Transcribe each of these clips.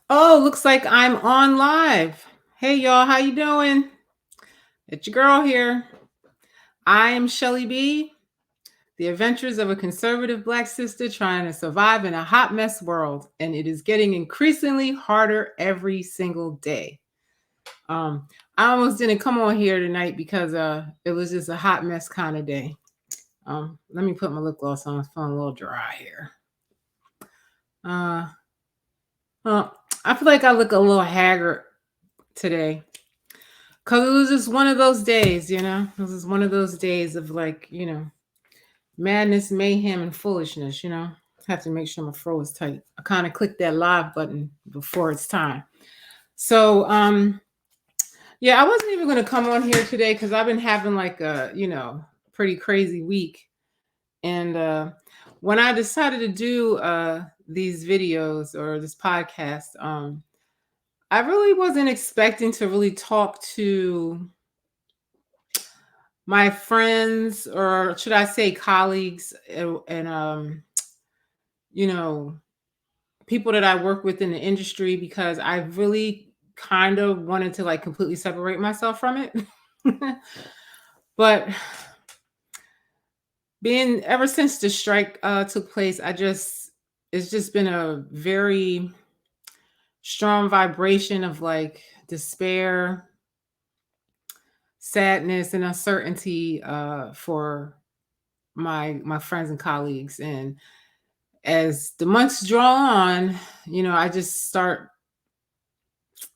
Oh, looks like I'm on live. Hey y'all, how you doing? It's your girl here. I am Shellie B, the adventures of a conservative black sister trying to survive in a hot mess world, and it is getting increasingly harder every single day. Um, I almost didn't come on here tonight because it was just a hot mess kind of day. Let me put my lip gloss on. It's feeling a little dry here. Uh, I feel like I look a little haggard today. Cause it was just one of those days, It was just one of those days of madness, mayhem, and foolishness. Have to make sure my fro is tight. I kind of clicked that live button before it's time. So yeah, I wasn't even gonna come on here today because I've been having like a, pretty crazy week. And when I decided to do these videos or this podcast, I really wasn't expecting to really talk to my friends, or should I say colleagues, and you know people that I work with in the industry, because I really kind of wanted to like completely separate myself from it. But being ever since the strike took place, it's just been a very strong vibration of like despair, sadness, and uncertainty for my friends and colleagues. And as the months draw on, I just start,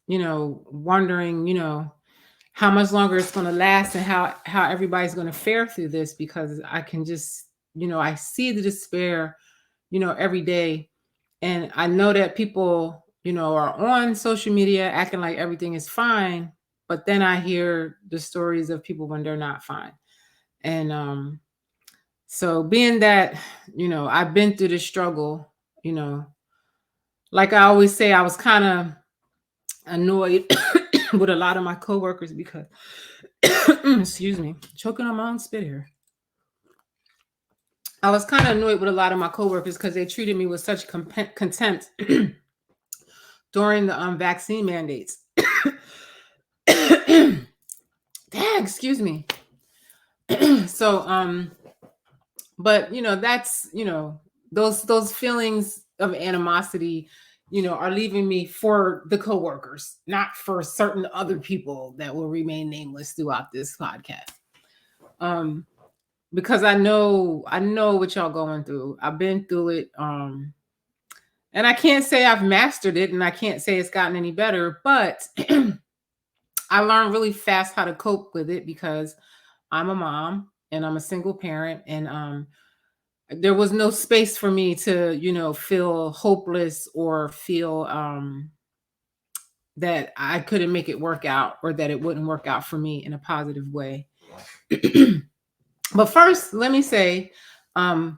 wondering, how much longer it's going to last, and how everybody's going to fare through this, because I can just, I see the despair, every day. And I know that people, are on social media acting like everything is fine, but then I hear the stories of people when they're not fine. And so being that, I've been through the struggle, you know, like I always say, I was kind of annoyed with a lot of my coworkers because, excuse me, choking on my own spit here. I was kind of annoyed with a lot of my coworkers because they treated me with such contempt during the vaccine mandates. Dang, excuse me. So, but that's those feelings of animosity, are leaving me for the coworkers, not for certain other people that will remain nameless throughout this podcast. Um, because I know what y'all going through. I've been through it. And I can't say I've mastered it, and I can't say it's gotten any better, but I learned really fast how to cope with it because I'm a mom and I'm a single parent, and there was no space for me to, feel hopeless or feel that I couldn't make it work out, or that it wouldn't work out for me in a positive way. But first, let me say,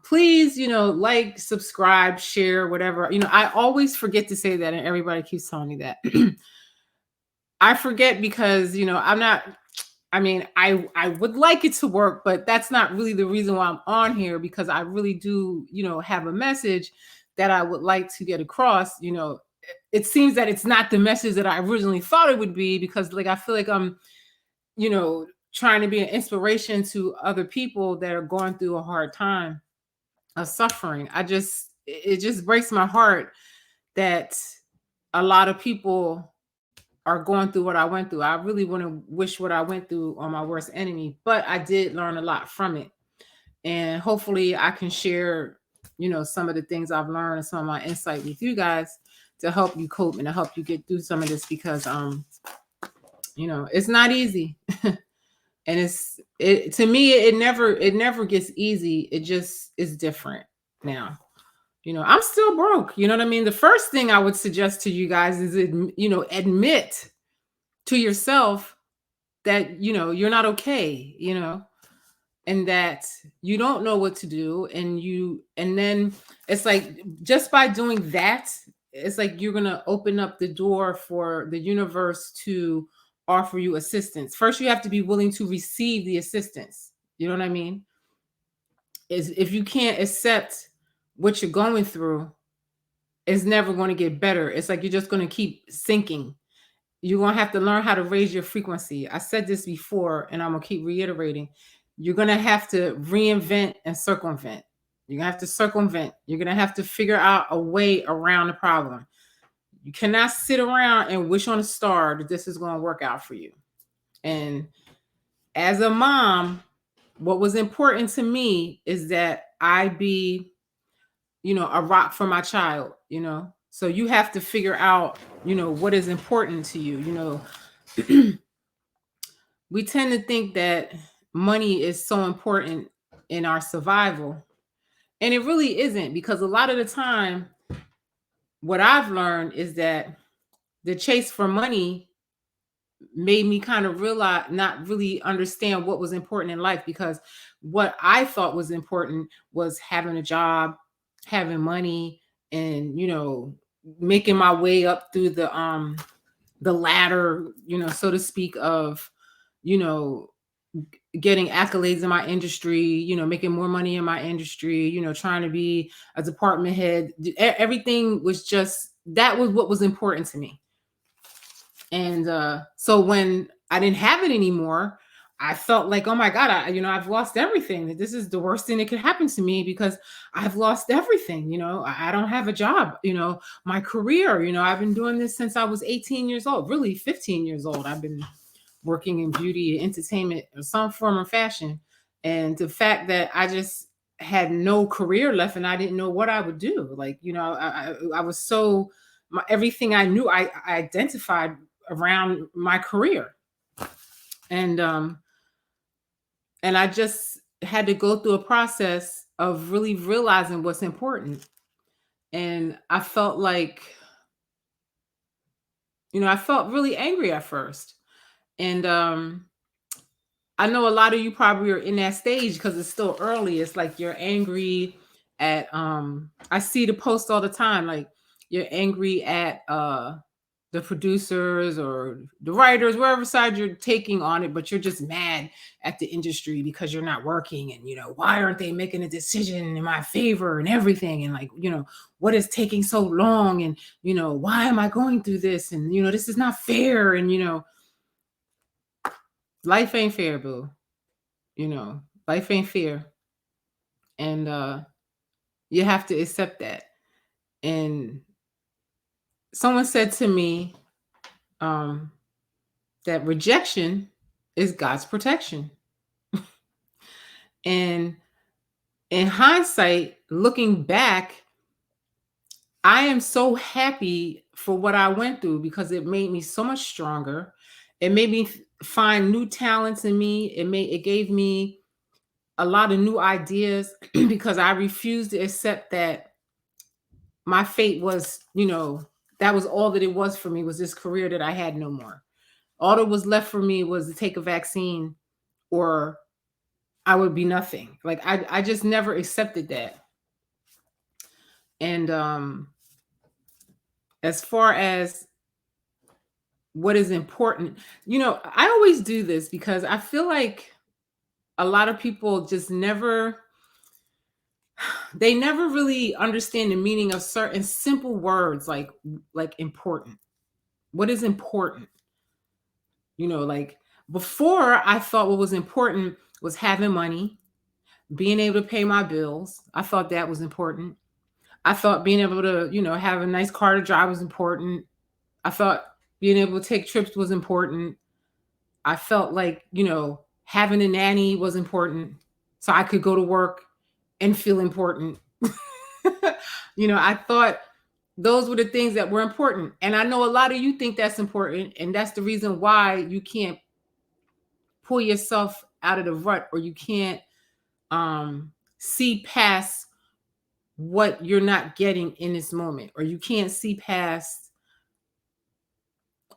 please, like, subscribe, share, whatever. I always forget to say that, and everybody keeps telling me that. I forget because, I'm not, I mean, I would like it to work, but that's not really the reason why I'm on here, because I really do, have a message that I would like to get across. It seems that it's not the message that I originally thought it would be, because like I feel like I'm, you know, trying to be an inspiration to other people that are going through a hard time of suffering. It just breaks my heart that a lot of people are going through what I went through. I really want to wish what I went through on my worst enemy, but I did learn a lot from it. And hopefully I can share, some of the things I've learned and some of my insight with you guys to help you cope and to help you get through some of this, because it's not easy. And it to me, it never gets easy. It just is different now. I'm still broke. You know what I mean? The first thing I would suggest to you guys is, admit to yourself that, you're not okay, and that you don't know what to do. And then it's like, just by doing that, it's like you're going to open up the door for the universe to offer you assistance. First, you have to be willing to receive the assistance. You know what I mean? Is if you can't accept what you're going through, it's never going to get better. It's like you're just going to keep sinking. You're going to have to learn how to raise your frequency. I said this before, and I'm going to keep reiterating. You're going to have to reinvent and circumvent. You're going to have to circumvent. You're going to have to figure out a way around the problem. You cannot sit around and wish on a star that this is going to work out for you. And as a mom, what was important to me is that I be, a rock for my child. So you have to figure out, what is important to you. We tend to think that money is so important in our survival. And it really isn't, because a lot of the time, what I've learned is that the chase for money made me kind of realize, not really understand what was important in life, because what I thought was important was having a job, having money, and making my way up through the ladder, so to speak, of you know getting accolades in my industry, making more money in my industry, trying to be a department head. Everything was just, that was what was important to me. And so when I didn't have it anymore, I felt like, oh my God, I've lost everything. This is the worst thing that could happen to me, because I've lost everything. I don't have a job, my career, I've been doing this since I was 18 years old, really 15 years old. I've been working in beauty and entertainment in some form or fashion. And the fact that I just had no career left and I didn't know what I would do. Like, I was so, everything I knew, I identified around my career. And I just had to go through a process of really realizing what's important. And I felt like, I felt really angry at first. And I know a lot of you probably are in that stage because it's still early. It's like you're angry at I see the post all the time, like you're angry at the producers or the writers, wherever side you're taking on it, but you're just mad at the industry because you're not working, and why aren't they making a decision in my favor and everything, and like, what is taking so long, and why am I going through this, and this is not fair, and life ain't fair, boo. Life ain't fair. And you have to accept that. And someone said to me that rejection is God's protection. And in hindsight, looking back, I am so happy for what I went through, because it made me so much stronger. It made me find new talents in me. It gave me a lot of new ideas because I refused to accept that my fate was, that was all that it was for me, was this career that I had no more. All that was left for me was to take a vaccine, or I would be nothing. Like I just never accepted that. And as far as what is important, I always do this because I feel like a lot of people just never really understand the meaning of certain simple words, like important. What is important? Like before, I thought what was important was having money, being able to pay my bills. I thought that was important. I thought being able to, have a nice car to drive was important. I thought being able to take trips was important. I felt like, having a nanny was important, so I could go to work and feel important. I thought those were the things that were important. And I know a lot of you think that's important. And that's the reason why you can't pull yourself out of the rut, or you can't see past what you're not getting in this moment, or you can't see past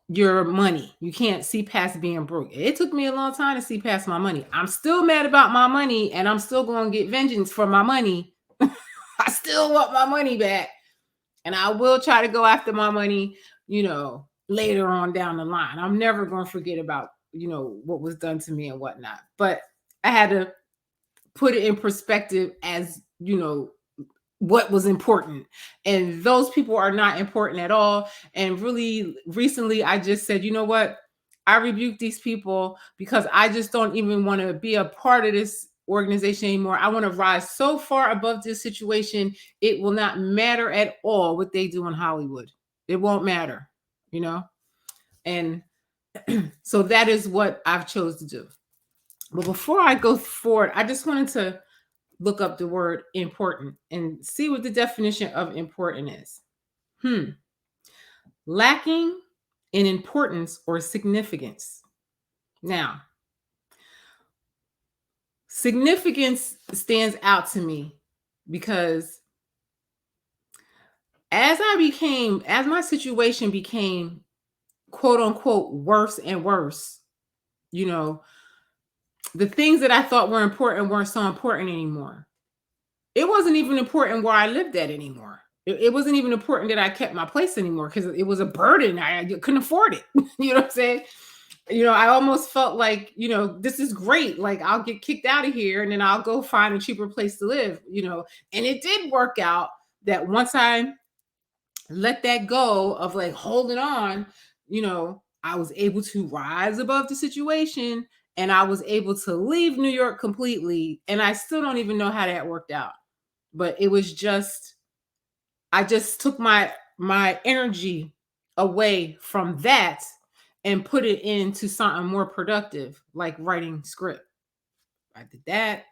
your money. You can't see past being broke. It took me a long time to see past my money. I'm still mad about my money, and I'm still going to get vengeance for my money. I still want my money back, and I will try to go after my money, later on down the line. I'm never going to forget about, what was done to me and whatnot. But I had to put it in perspective as, what was important. And those people are not important at all. And really recently I just said, you know what? I rebuke these people because I just don't even want to be a part of this organization anymore. I want to rise so far above this situation. It will not matter at all what they do in Hollywood. It won't matter, you know? And so that is what I've chose to do. But before I go forward, I just wanted to look up the word important and see what the definition of important is. Lacking in importance or significance. Now, significance stands out to me because as my situation became quote unquote worse and worse, you know, the things that I thought were important weren't so important anymore. It wasn't even important where I lived at anymore. It wasn't even important that I kept my place anymore because it was a burden. I couldn't afford it. You know what I'm saying? You know, I almost felt like, you know, this is great. Like I'll get kicked out of here and then I'll go find a cheaper place to live, you know. And it did work out that once I let that go of like holding on, you know, I was able to rise above the situation and I was able to leave New York completely. And I still don't even know how that worked out. But it was just, I just took my energy away from that and put it into something more productive, like writing script. I did that.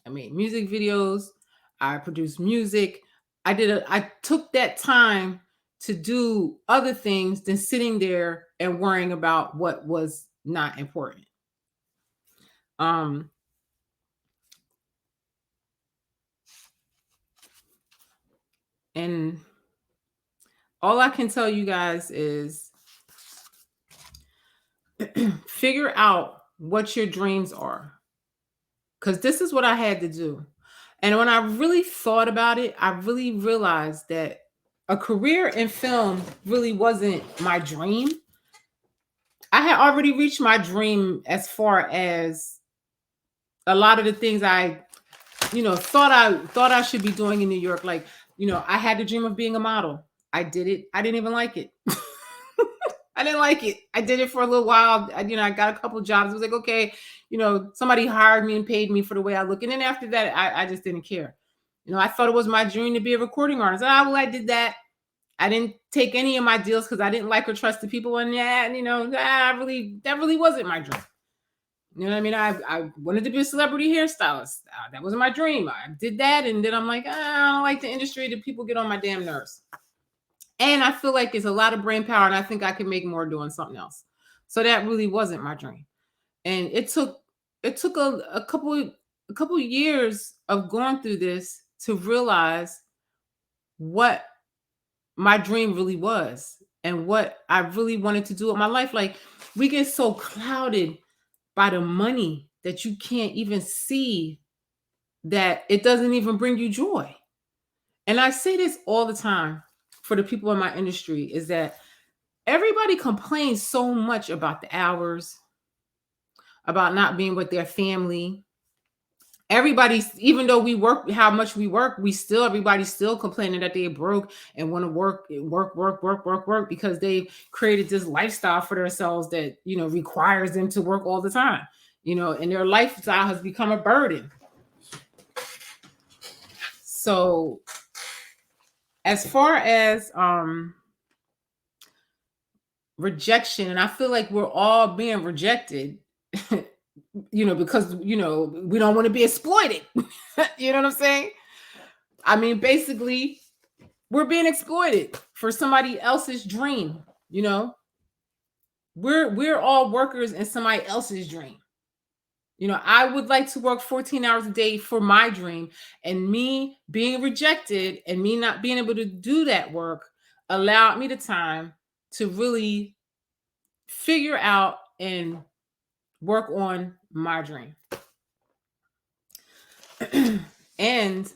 I made music videos. I produced music. I took that time to do other things than sitting there and worrying about what was not important. Um and all I can tell you guys is figure out what your dreams are. Because this is what I had to do. And when I really thought about it, I really realized that a career in film really wasn't my dream. I had already reached my dream as far as a lot of the things I, you know, thought I should be doing in New York. Like, you know, I had the dream of being a model. I did it. I didn't even like it. I didn't like it. I did it for a little while. I got a couple jobs. It was like, okay, you know, somebody hired me and paid me for the way I look. And then after that, I just didn't care. You know, I thought it was my dream to be a recording artist. Well, I did that. I didn't take any of my deals because I didn't like or trust the people. And that really wasn't my dream. You know what I mean? I wanted to be a celebrity hairstylist. That was my dream. I did that. And then I'm like, I don't like the industry. The people get on my damn nerves. And I feel like it's a lot of brain power, and I think I can make more doing something else. So that really wasn't my dream. And it took a couple years of going through this to realize what my dream really was and what I really wanted to do with my life. Like we get so clouded by the money that you can't even see that it doesn't even bring you joy. And I say this all the time for the people in my industry is that everybody complains so much about the hours, about not being with their family. Everybody's, even though we work how much we work, everybody's still complaining that they broke and want to work because they've created this lifestyle for themselves that, you know, requires them to work all the time, you know, and their lifestyle has become a burden. So as far as rejection, and I feel like we're all being rejected, you know, because, you know, we don't want to be exploited. You know what I'm saying? I mean, basically, we're being exploited for somebody else's dream, you know? We're all workers in somebody else's dream. You know, I would like to work 14 hours a day for my dream, and me being rejected and me not being able to do that work allowed me the time to really figure out and work on my dream. And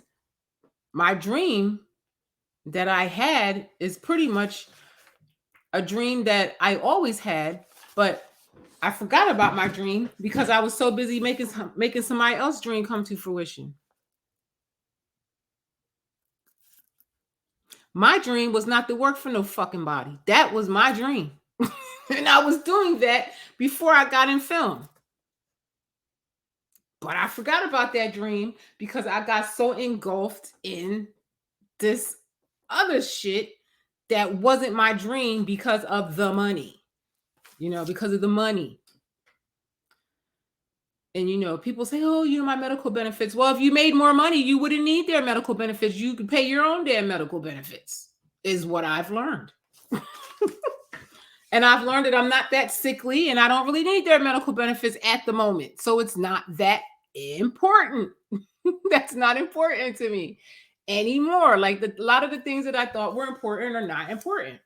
my dream that I had is pretty much a dream that I always had, but I forgot about my dream because I was so busy making somebody else's dream come to fruition. My dream was not to work for no fucking body. That was my dream. And I was doing that before I got in film. But I forgot about that dream because I got so engulfed in this other shit that wasn't my dream because of the money. Because of the money. And people say, oh, my medical benefits. Well, if you made more money, you wouldn't need their medical benefits. You could pay your own damn medical benefits, is what I've learned. And I've learned that I'm not that sickly and I don't really need their medical benefits at the moment. So it's not that important. That's not important to me anymore. Like a lot of the things that I thought were important are not important.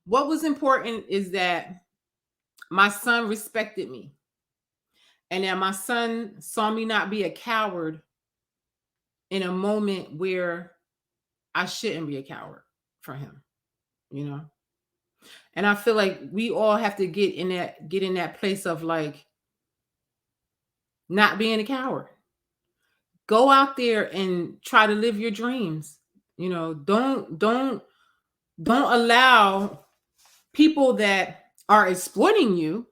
What was important is that my son respected me. And that my son saw me not be a coward in a moment where I shouldn't be a coward for him, And I feel like we all have to get in that place of like not being a coward. Go out there and try to live your dreams. Don't allow people that are exploiting you,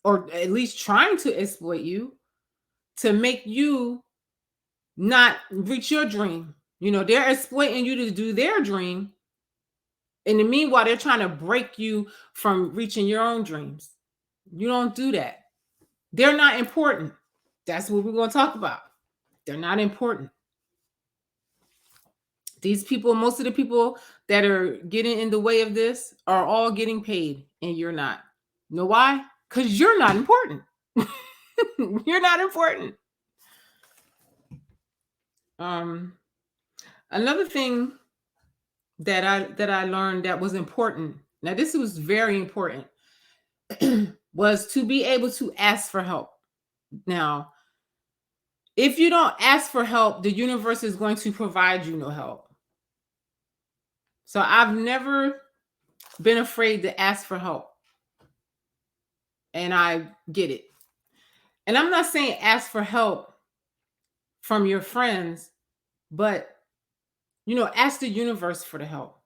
or at least trying to exploit you, to make you not reach your dream. They're exploiting you to do their dream. In the meanwhile, they're trying to break you from reaching your own dreams. You don't do that. They're not important. That's what we're going to talk about. They're not important. These people, most of the people that are getting in the way of this are all getting paid, and you're not. You know why? Because you're not important. You're not important. Another thing that I learned that was important. Now, this was very important. Was to be able to ask for help. Now, if you don't ask for help, the universe is going to provide you no help. So I've never been afraid to ask for help. And I get it. And I'm not saying ask for help from your friends, but, ask the universe for the help.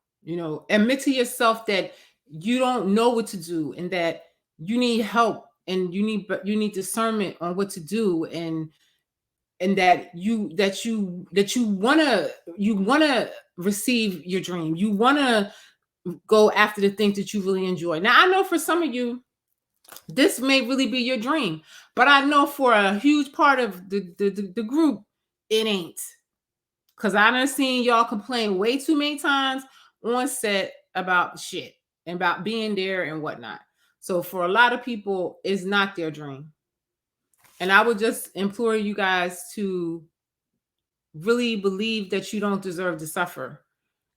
Admit to yourself that you don't know what to do and that you need help and you need discernment on what to do, and that you want to receive your dream. You want to go after the things that you really enjoy. Now, I know for some of you, this may really be your dream, but I know for a huge part of the group, it ain't. Because I done seen y'all complain way too many times on set about shit and about being there and whatnot. So for a lot of people, it's not their dream. And I would just implore you guys to really believe that you don't deserve to suffer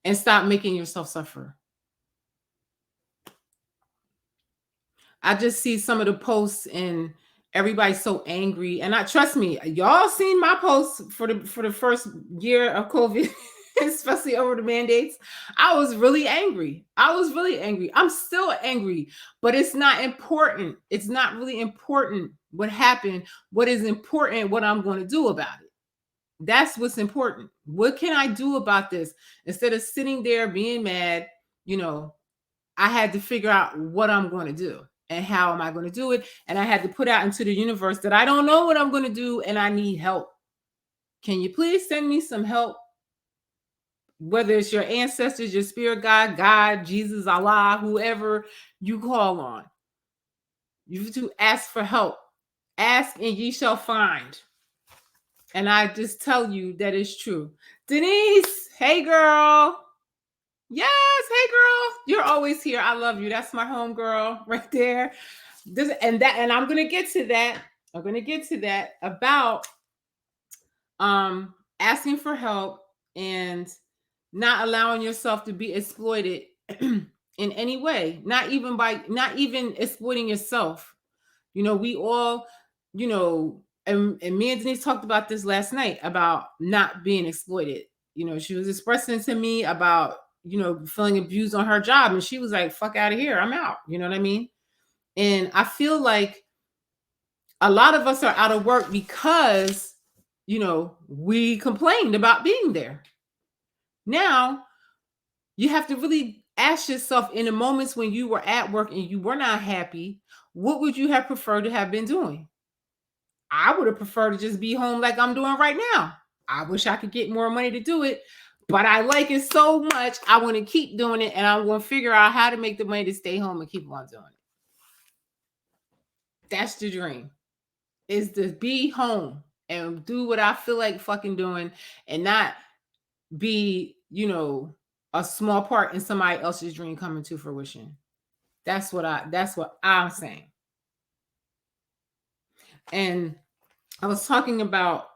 and stop making yourself suffer. I just see some of the posts and everybody's so angry. And trust me, y'all seen my posts for the first year of COVID, especially over the mandates. I was really angry. I'm still angry, but it's not important. It's not really important what happened. What is important, what I'm going to do about it. That's what's important. What can I do about this? Instead of sitting there being mad, I had to figure out what I'm going to do. And how am I going to do it? And I had to put out into the universe that I don't know what I'm going to do and I need help. Can you please send me some help? Whether it's your ancestors, your spirit guide, God, Jesus, Allah, whoever you call on. You have to ask for help. Ask and ye shall find. And I just tell you that it's true. Denise, hey girl. Yes, hey girl, you're always here. I love you. That's my home girl right there. And I'm gonna get to that. I'm gonna get to that about asking for help and not allowing yourself to be exploited in any way. Not even exploiting yourself. We all, and me and Denise talked about this last night about not being exploited. She was expressing to me about feeling abused on her job. And she was like, fuck out of here. I'm out. You know what I mean? And I feel like a lot of us are out of work because, we complained about being there. Now you have to really ask yourself, in the moments when you were at work and you were not happy, what would you have preferred to have been doing? I would have preferred to just be home like I'm doing right now. I wish I could get more money to do it, but I like it so much. I want to keep doing it, and I'm going to figure out how to make the money to stay home and keep on doing it. That's the dream, is to be home and do what I feel like fucking doing, and not be, a small part in somebody else's dream coming to fruition. That's what I'm saying. And I was talking about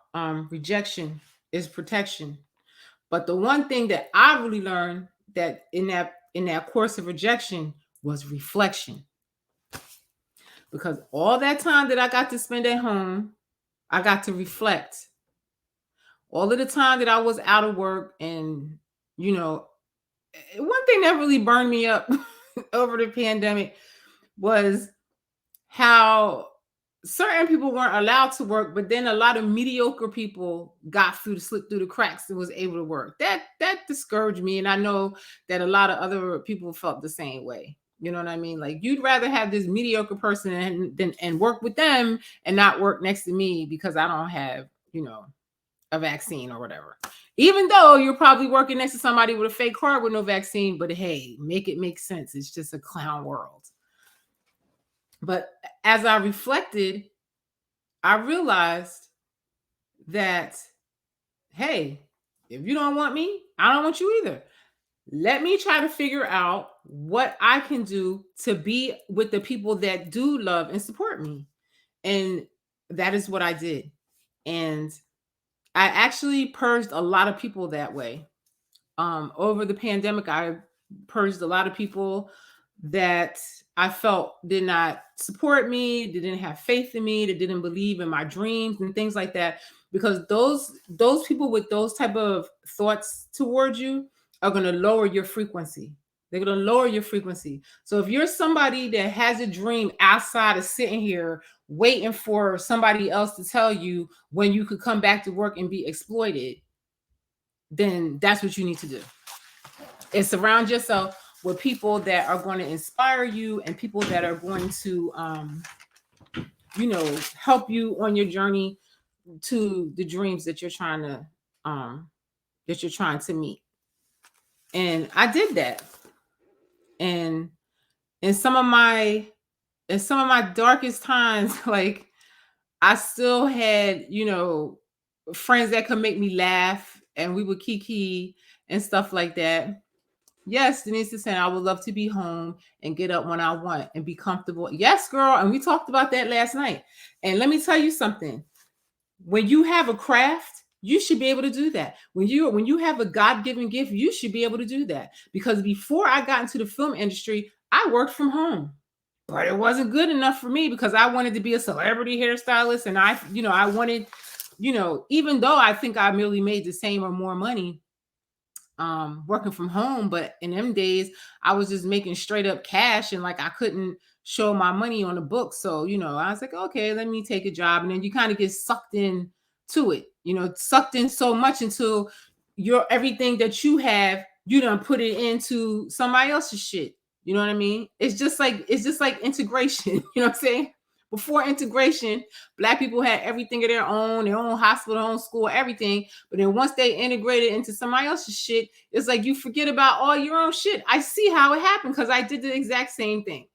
rejection is protection. But the one thing that I really learned that in that course of rejection was reflection. Because all that time that I got to spend at home, I got to reflect. All of the time that I was out of work, and one thing that really burned me up over the pandemic was how certain people weren't allowed to work, but then a lot of mediocre people slipped through the cracks and was able to work. That discouraged me, and I know that a lot of other people felt the same way. You know what I mean? Like, you'd rather have this mediocre person and work with them and not work next to me because I don't have, a vaccine or whatever. Even though you're probably working next to somebody with a fake card with no vaccine, but hey, make it make sense. It's just a clown world. But as I reflected, I realized that, hey, if you don't want me, I don't want you either. Let me try to figure out what I can do to be with the people that do love and support me. And that is what I did. And I actually purged a lot of people that way. Over the pandemic, I purged a lot of people that I felt did not support me, didn't have faith in me, that didn't believe in my dreams and things like that. Because those people with those type of thoughts towards you are going to lower your frequency. They're going to lower your frequency. So if you're somebody that has a dream outside of sitting here waiting for somebody else to tell you when you could come back to work and be exploited, then that's what you need to do. And surround yourself with people that are going to inspire you and people that are going to, help you on your journey to the dreams that you're trying to meet. And I did that. And in some of my darkest times, like, I still had, friends that could make me laugh, and we would kiki and stuff like that. Yes, Denise is saying, I would love to be home and get up when I want and be comfortable. Yes, girl. And we talked about that last night. And let me tell you something. When you have a craft, you should be able to do that. When you have a God-given gift, you should be able to do that. Because before I got into the film industry, I worked from home. But it wasn't good enough for me because I wanted to be a celebrity hairstylist. And I wanted, even though I think I merely made the same or more money working from home, but in them days I was just making straight up cash, and like I couldn't show my money on the book. So I was like, okay, let me take a job. And then you kind of get sucked in to it, sucked in so much until your everything that you have, you done put it into somebody else's shit. You know what I mean? It's just like integration. You know what I'm saying? Before integration, Black people had everything of their own hospital, their own school, everything. But then once they integrated into somebody else's shit, it's like you forget about all your own shit. I see how it happened because I did the exact same thing.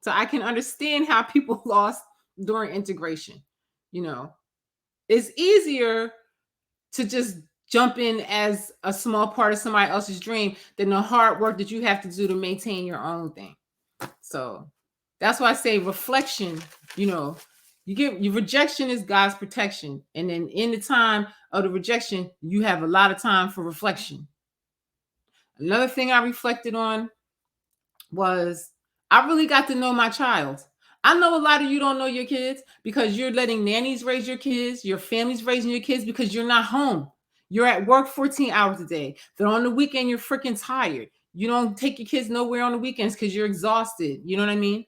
So I can understand how people lost during integration. It's easier to just jump in as a small part of somebody else's dream than the hard work that you have to do to maintain your own thing. So that's why I say reflection, you get your rejection is God's protection. And then in the time of the rejection, you have a lot of time for reflection. Another thing I reflected on was I really got to know my child. I know a lot of you don't know your kids because you're letting nannies raise your kids, your family's raising your kids because you're not home. You're at work 14 hours a day. Then on the weekend, you're freaking tired. You don't take your kids nowhere on the weekends because you're exhausted. You know what I mean?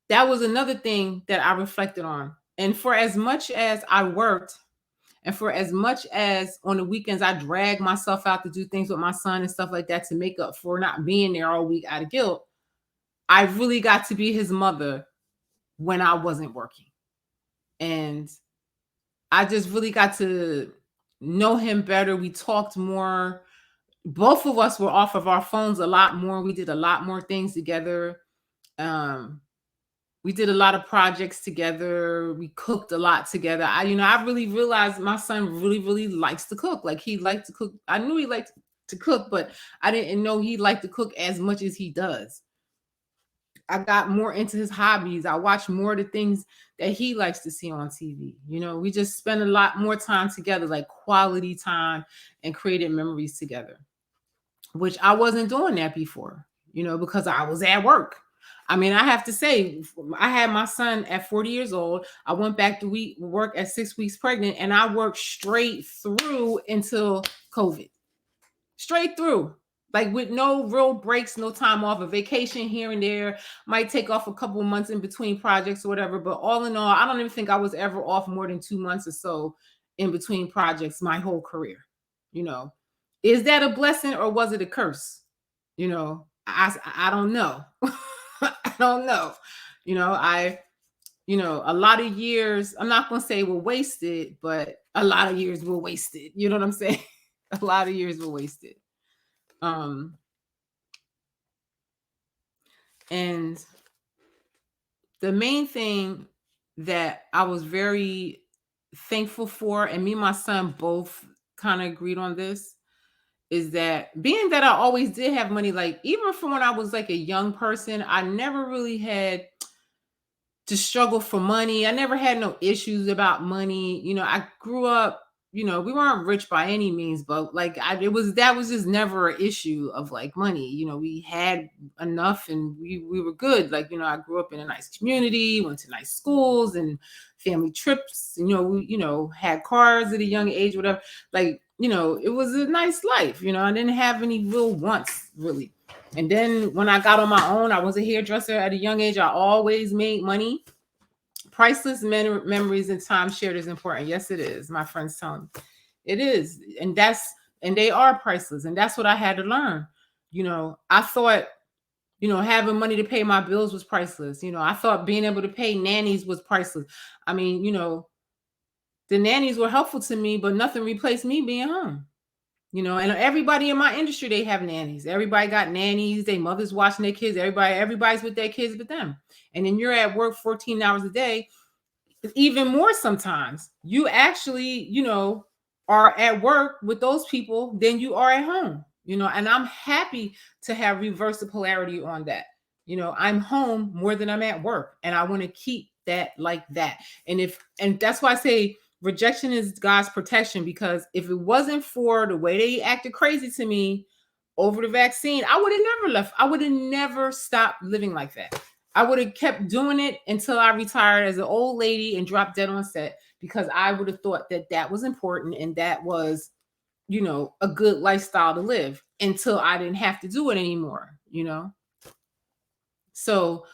That was another thing that I reflected on. And for as much as I worked And for as much as on the weekends I drag myself out to do things with my son and stuff like that to make up for not being there all week out of guilt, I really got to be his mother when I wasn't working. And I just really got to know him better. We talked more. Both of us were off of our phones a lot more. We did a lot more things together. Um, we did a lot of projects together. We cooked a lot together. I really realized my son really, really likes to cook. Like he liked to cook. I knew he liked to cook, but I didn't know he liked to cook as much as he does. I got more into his hobbies. I watched more of the things that he likes to see on TV. We just spent a lot more time together, like quality time, and created memories together, which I wasn't doing that before, because I was at work. I mean, I have to say, I had my son at 40 years old. I went back to work at 6 weeks pregnant, and I worked straight through until COVID. Straight through, like with no real breaks, no time off, a vacation here and there. Might take off a couple of months in between projects or whatever. But all in all, I don't even think I was ever off more than 2 months or so in between projects my whole career. Is that a blessing or was it a curse? I don't know. I don't know. A lot of years, I'm not going to say were wasted, but a lot of years were wasted. You know what I'm saying? A lot of years were wasted. And the main thing that I was very thankful for, and me and my son both kind of agreed on this, is that being that I always did have money, like even from when I was like a young person, I never really had to struggle for money. I never had no issues about money. I grew up, we weren't rich by any means, but like that was just never an issue of like money. We had enough and we were good. Like, I grew up in a nice community, went to nice schools and family trips. We, had cars at a young age, whatever. Like, it was a nice life. I didn't have any real wants really. And then when I got on my own, I was a hairdresser at a young age. I always made money. Priceless memories and time shared is important. Yes, it is. My friends tell me it is. And they are priceless. And that's what I had to learn. I thought, having money to pay my bills was priceless. I thought being able to pay nannies was priceless. I mean, the nannies were helpful to me, but nothing replaced me being home. And everybody in my industry, they have nannies. Everybody got nannies. Their mothers watching their kids. Everybody's with their kids but them. And then you're at work 14 hours a day. Even more sometimes. You actually, are at work with those people than you are at home. And I'm happy to have reversed the polarity on that. I'm home more than I'm at work. And I want to keep that like that. And that's why I say rejection is God's protection, because if it wasn't for the way they acted crazy to me over the vaccine, I would have never left. I would have never stopped living like that. I would have kept doing it until I retired as an old lady and dropped dead on set, because I would have thought that that was important and that was, a good lifestyle to live until I didn't have to do it anymore, So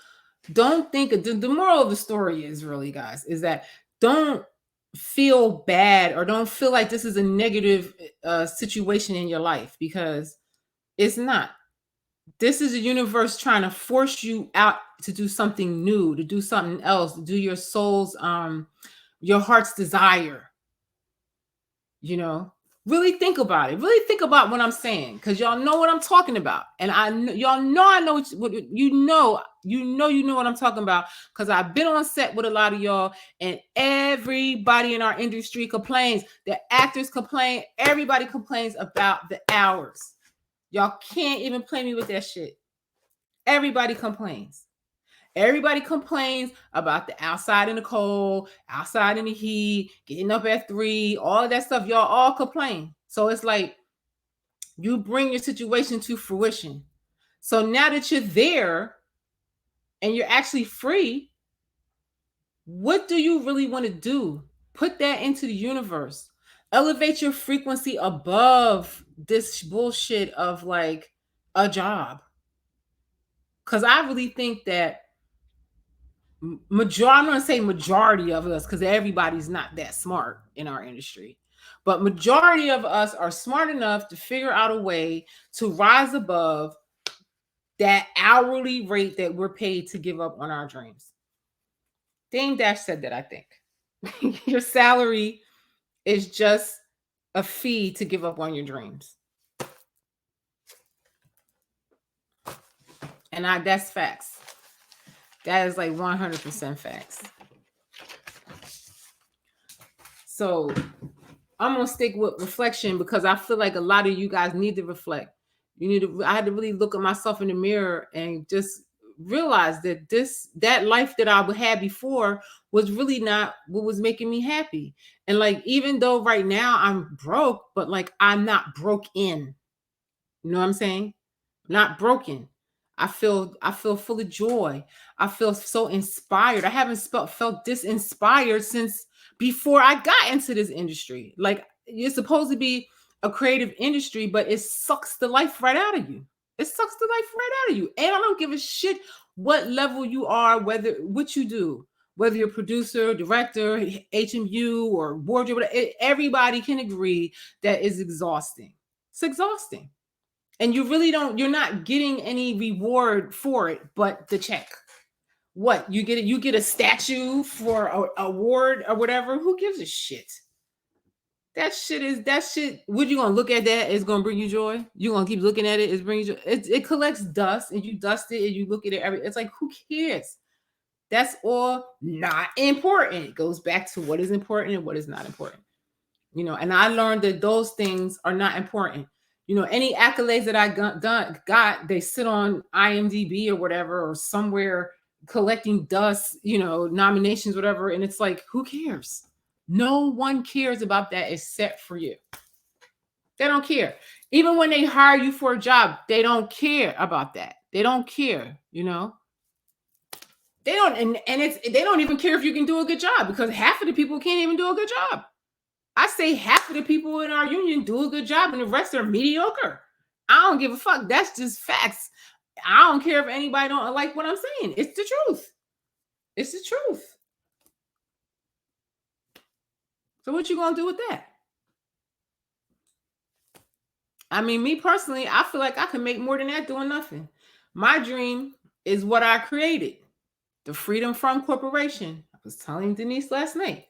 don't think the moral of the story is really, guys, is that don't feel bad or don't feel like this is a negative situation in your life, because it's not. This is a universe trying to force you out to do something new, to do something else, to do your soul's, your heart's desire. Really think about it. Really think about what I'm saying, because y'all know what I'm talking about, and y'all know I know what you know. You know what I'm talking about, because I've been on set with a lot of y'all, and everybody in our industry complains. The actors complain. Everybody complains about the hours. Y'all can't even play me with that shit. Everybody complains. Everybody complains about the outside in the cold, outside in the heat, getting up at 3, all of that stuff. Y'all all complain. So it's like you bring your situation to fruition. So now that you're there and you're actually free, what do you really want to do? Put that into the universe. Elevate your frequency above this bullshit of like a job. Because I really think that I'm going to say majority of us, because everybody's not that smart in our industry. But majority of us are smart enough to figure out a way to rise above that hourly rate that we're paid to give up on our dreams. Dame Dash said that, I think. Your salary is just a fee to give up on your dreams. And that's facts. That is like 100% facts. So I'm gonna stick with reflection because I feel like a lot of you guys need to reflect. I had to really look at myself in the mirror and just realize that that life that I had before was really not what was making me happy. And like, even though right now I'm broke, but like I'm not broke in. You know what I'm saying? Not broken. I feel full of joy. I feel so inspired. I haven't felt this inspired since before I got into this industry. Like, you're supposed to be a creative industry, but it sucks the life right out of you. It sucks the life right out of you. And I don't give a shit what level you are, what you do, whether you're a producer, director, HMU, or wardrobe. Everybody can agree that it's exhausting. It's exhausting. And you're not getting any reward for it but the check. What? You get a statue for an award or whatever. Who gives a shit? That shit. What you gonna look at that? It's gonna bring you joy. You're gonna keep looking at it. It's bringing you joy. It collects dust and you dust it and you look at it. It's like, who cares? That's all not important. It goes back to what is important and what is not important. And I learned that those things are not important. Any accolades that I got, they sit on IMDb or whatever, or somewhere collecting dust, nominations, whatever. And it's like, who cares? No one cares about that except for you. They don't care. Even when they hire you for a job, they don't care about that. They don't care, They don't, and they don't even care if you can do a good job, because half of the people can't even do a good job. I say half of the people in our union do a good job and the rest are mediocre. I don't give a fuck. That's just facts. I don't care if anybody don't like what I'm saying. It's the truth. It's the truth. So what you gonna do with that? I mean, me personally, I feel like I can make more than that doing nothing. My dream is what I created. The Freedom From Corporation. I was telling Denise last night.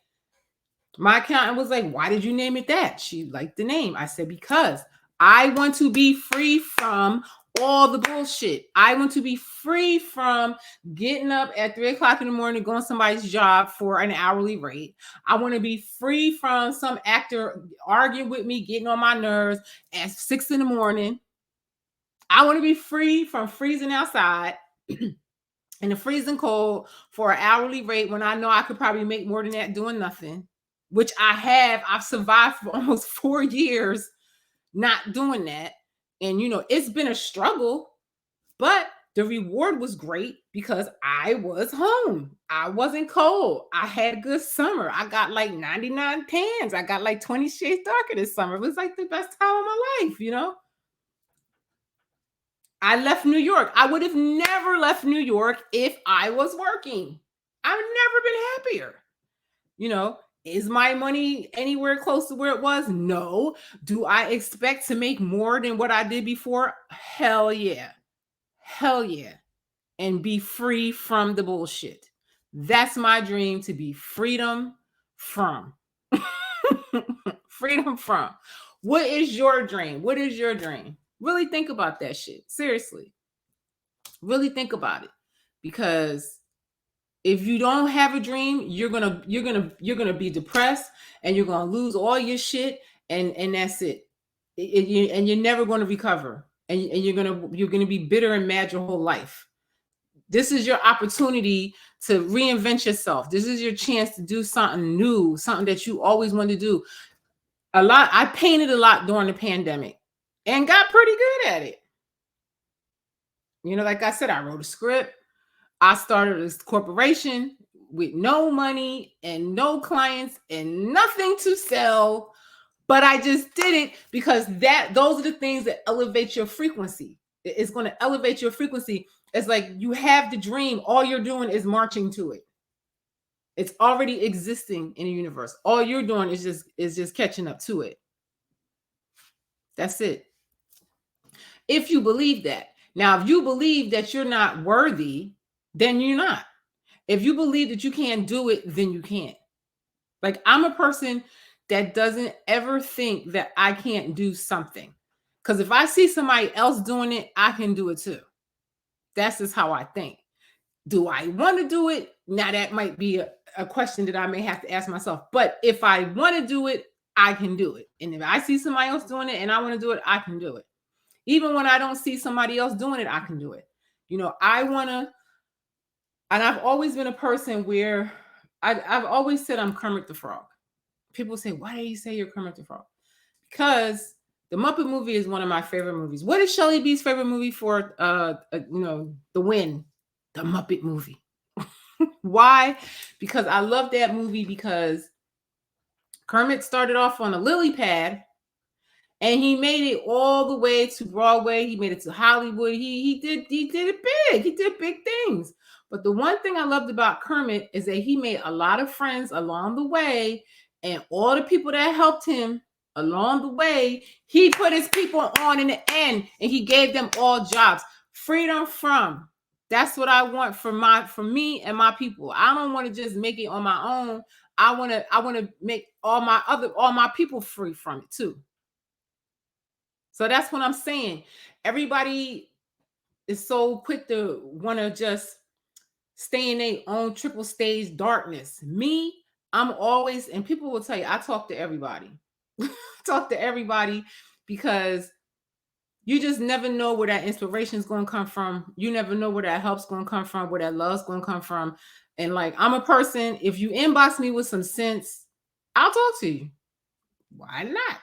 My accountant was like, why did you name it that? She liked the name. I said, because I want to be free from all the bullshit. I want to be free from getting up at 3 o'clock in the morning, going to somebody's job for an hourly rate. I want to be free from some actor arguing with me, getting on my nerves at 6 in the morning. I want to be free from freezing outside in the freezing cold for an hourly rate when I know I could probably make more than that doing nothing. Which I've survived for almost 4 years not doing that. And, it's been a struggle, but the reward was great because I was home. I wasn't cold. I had a good summer. I got like 99 tans. I got like 20 shades darker this summer. It was like the best time of my life, I left New York. I would have never left New York if I was working. I've never been happier. Is my money anywhere close to where it was? No. Do I expect to make more than what I did before? Hell yeah. Hell yeah. And be free from the bullshit. That's my dream, to be freedom from. Freedom from. What is your dream? What is your dream? Really think about that shit. Seriously. Really think about it. Because if you don't have a dream, you're gonna be depressed and you're gonna lose all your shit, and that's it. And you're never going to recover, and you're gonna be bitter and mad your whole life. This is your opportunity to reinvent yourself. This is your chance to do something new, something that you always wanted to do. I painted a lot during the pandemic and got pretty good at it. Like I said, I wrote a script. I started this corporation with no money and no clients and nothing to sell, but I just did it because those are the things that elevate your frequency. It's going to elevate your frequency. It's like you have the dream. All you're doing is marching to it. It's already existing in the universe. All you're doing is just catching up to it. That's it. If you believe that. Now, if you believe that you're not worthy, then you're not. If you believe that you can't do it, then you can't. Like, I'm a person that doesn't ever think that I can't do something. Because if I see somebody else doing it, I can do it too. That's just how I think. Do I want to do it? Now, that might be a question that I may have to ask myself. But if I want to do it, I can do it. And if I see somebody else doing it and I want to do it, I can do it. Even when I don't see somebody else doing it, I can do it. You know, I want to, and I've always been a person where I've always said I'm Kermit the Frog. People say, why do you say you're Kermit the Frog? Because the Muppet movie is one of my favorite movies. What is Shellie B's favorite movie for, the win? The Muppet movie. Why? Because I love that movie because Kermit started off on a lily pad and he made it all the way to Broadway. He made it to Hollywood. He did it big. He did big things. But the one thing I loved about Kermit is that he made a lot of friends along the way, and all the people that helped him along the way, he put his people on in the end, and he gave them all jobs. Freedom from. That's what I want for me and my people. I don't want to just make it on my own. I want to make all my people free from it too. So that's what I'm saying. Everybody is so quick to want to just stay in their own triple stage darkness. Me, I'm always, and people will tell you, I talk to everybody. Talk to everybody because you just never know where that inspiration is going to come from. You never know where that help's going to come from, where that love's going to come from. And like, I'm a person, if you inbox me with some sense, I'll talk to you. Why not?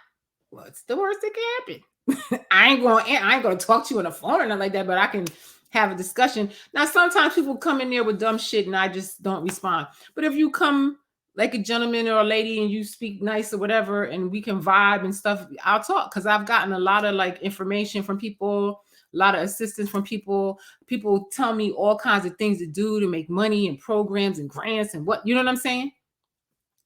What's the worst that can happen? I ain't going to talk to you on the phone or nothing like that, but I can have a discussion. Now, sometimes people come in there with dumb shit and I just don't respond. But if you come like a gentleman or a lady and you speak nice or whatever, and we can vibe and stuff, I'll talk, because I've gotten a lot of like information from people, a lot of assistance from people. People tell me all kinds of things to do to make money and programs and grants and what, you know what I'm saying?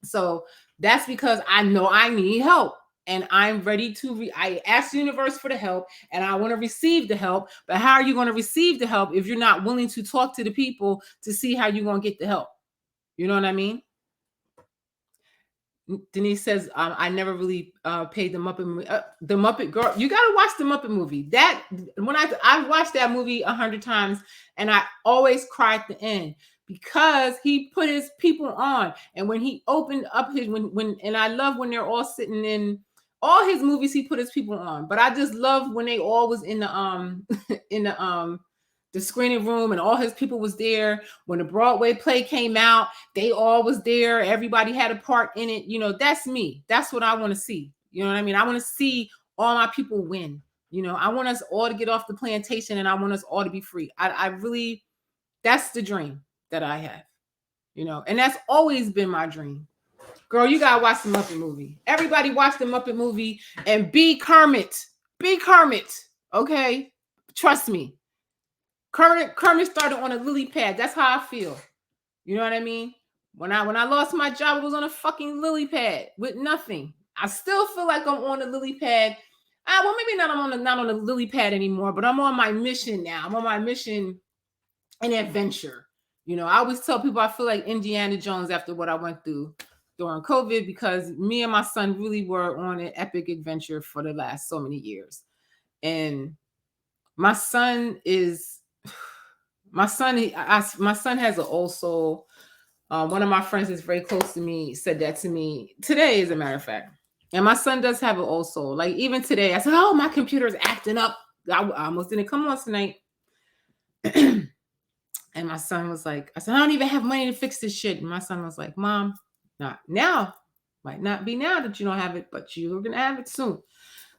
So that's because I know I need help. And I'm ready to, I ask the universe for the help and I want to receive the help. But how are you going to receive the help if you're not willing to talk to the people to see how you're going to get the help? You know what I mean? Denise says, I never really paid the Muppet movie. The Muppet Girl. You got to watch the Muppet movie. That, when I've watched that movie 100 times and I always cry at the end, because he put his people on. And when he opened up his, and I love when they're all sitting in all his movies, he put his people on. But I just love when they all was in the the screening room and all his people was there. When the Broadway play came out, they all was there. Everybody had a part in it. You know, that's me. That's what I want to see. You know what I mean? I want to see all my people win. You know, I want us all to get off the plantation and I want us all to be free. I really, that's the dream that I have, you know, and that's always been my dream. Girl, you gotta watch the Muppet movie. Everybody watch the Muppet movie and be Kermit. Be Kermit, okay? Trust me. Kermit started on a lily pad. That's how I feel. You know what I mean? When I lost my job, it was on a fucking lily pad with nothing. I still feel like I'm on a lily pad. Well, maybe not. I'm not on a lily pad anymore, but I'm on my mission now. I'm on my mission and adventure. You know, I always tell people I feel like Indiana Jones after what I went through during COVID, because me and my son really were on an epic adventure for the last so many years. And my son has an old soul. One of my friends that's very close to me said that to me today, as a matter of fact. And my son does have an old soul. Like even today, I said, "Oh, my computer's acting up. I almost didn't come on tonight." And my son was like, I said, "I don't even have money to fix this shit." And my son was like, "Mom, not now. Might not be now that you don't have it, but you're gonna have it soon."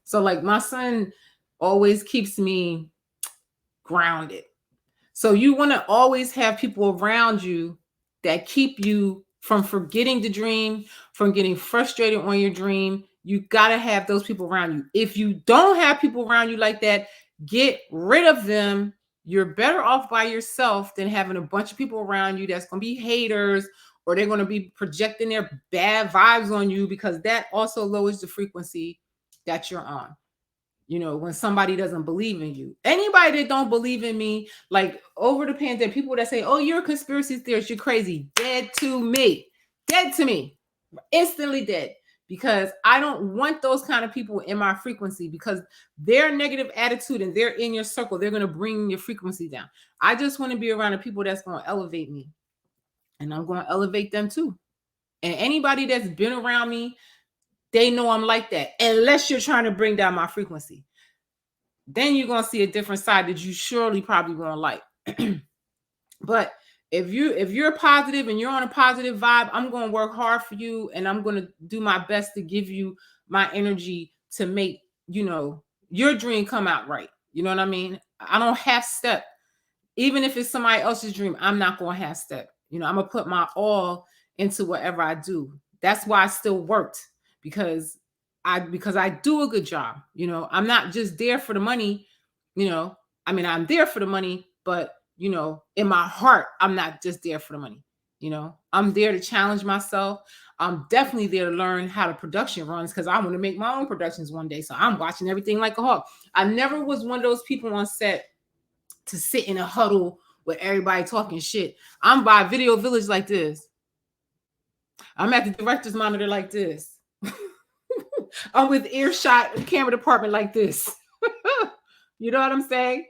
So like my son always keeps me grounded. So you want to always have people around you that keep you from forgetting the dream, from getting frustrated on your dream. You got to have those people around you. If you don't have people around you like that, get rid of them. You're better off by yourself than having a bunch of people around you that's going to be haters or they're going to be projecting their bad vibes on you, because that also lowers the frequency that you're on. You know, when somebody doesn't believe in you, anybody that don't believe in me, like over the pandemic, people that say, oh, you're a conspiracy theorist, you're crazy, dead to me, instantly dead, because I don't want those kind of people in my frequency, because their negative attitude and they're in your circle, they're going to bring your frequency down. I just want to be around the people that's going to elevate me, and I'm going to elevate them too. And anybody that's been around me, they know I'm like that, unless you're trying to bring down my frequency. Then you're going to see a different side that you surely probably won't like. But if you're positive and you're on a positive vibe, I'm going to work hard for you, and I'm going to do my best to give you my energy to make, you know, your dream come out right. You know what I mean? I don't half step. Even if it's somebody else's dream, I'm not going to half step. You know, I'm going to put my all into whatever I do. That's why I still worked, because I do a good job. You know, I'm not just there for the money. You know, I mean, I'm there for the money, but you know, in my heart, I'm not just there for the money. You know, I'm there to challenge myself. I'm definitely there to learn how the production runs, because I want to make my own productions one day. So I'm watching everything like a hawk. I never was one of those people on set to sit in a huddle with everybody talking shit. I'm by Video Village like this. I'm at the director's monitor like this. I'm with earshot camera department like this. You know what I'm saying?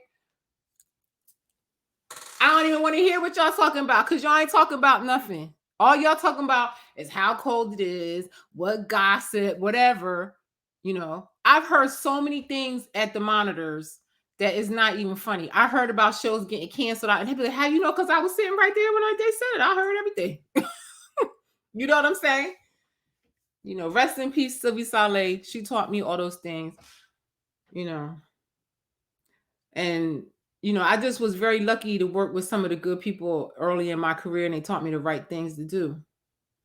I don't even want to hear what y'all talking about, because y'all ain't talking about nothing. All y'all talking about is how cold it is, what gossip, whatever. You know, I've heard so many things at the monitors that is not even funny. I heard about shows getting canceled out, and they'd be like, how you know? Because I was sitting right there when they said it. I heard everything. You know what I'm saying? You know, rest in peace, Sylvie Saleh. She taught me all those things, you know. And, you know, I just was very lucky to work with some of the good people early in my career, and they taught me the right things to do.